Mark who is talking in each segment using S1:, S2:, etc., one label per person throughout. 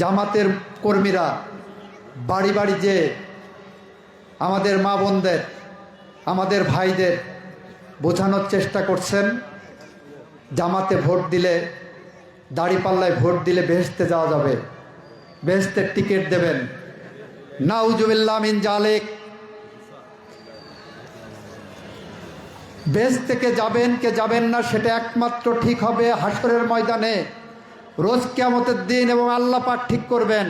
S1: জামাতের কর্মীরা বাড়ি বাড়ি যে আমাদের মা বোনদের, আমাদের ভাইদের বোঝানোর চেষ্টা করছেন জামাতে ভোট দিলে, দাড়িপাল্লায় ভোট দিলে বেহেশতে যাওয়া যাবে, বেহেশতের টিকিট দেবেন। নাউজুবিল্লাহ মিন জালিক। বেহেশত থেকে যাবেন কে যাবেন না সেটা একমাত্র ঠিক হবে হাসরের ময়দানে, রোজ কিয়ামতের দিন, এবং আল্লাহ পাক ঠিক করবেন।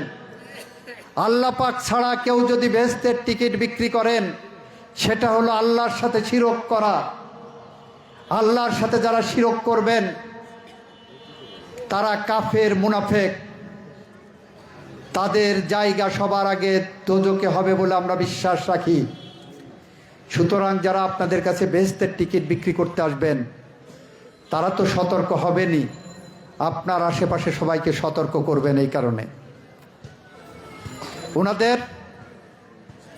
S1: আল্লাহ পাক ছাড়া কেউ যদি বেহেশতের টিকিট বিক্রি করেন সেটা হলো আল্লাহর সাথে শিরক করা। আল্লাহর সাথে যারা শিরক করবেন তারা কাফের, মুনাফেক, তাদের জায়গা সবার আগে দোজখে হবে বলে আমরা বিশ্বাস রাখি। সুতরাং যারা আপনাদের কাছে বেহেশতের টিকিট বিক্রি করতে আসবেন তারা তো সতর্ক হবেনই, আপনার আশেপাশে সবাইকে সতর্ক করবেন। এই কারণে ওনাদের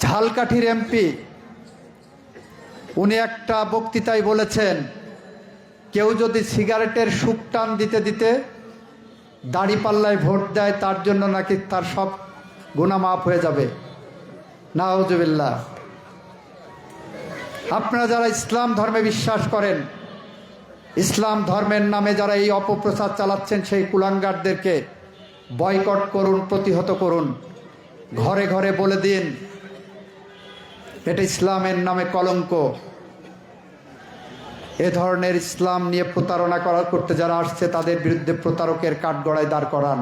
S1: ঝালকাঠির এমপি উনি একটা বক্তৃতায় বলেছেন, কেউ যদি সিগারেটের সুখ টান দিতে দিতে দাড়িপাল্লায় ভোট দেয় তার জন্য নাকি তার সব গুনাহ মাফ হয়ে যাবে। নাউজুবিল্লাহ। আপনারা যারা ইসলাম ধর্মে বিশ্বাস করেন, ইসলাম ধর্মের নামে যারা এই অপপ্রচার চালাচ্ছেন সেই কুলাঙ্গারদেরকে বয়কট করুন, প্রতিহত করুন। ঘরে ঘরে বলে দিন এটা ইসলামের নামে কলঙ্ক। এ ধরনের ইসলাম নিয়ে প্রতারণা করতে যারা আসছে তাদের বিরুদ্ধে প্রতারকের কাঠগড়ায় দাঁড় করান।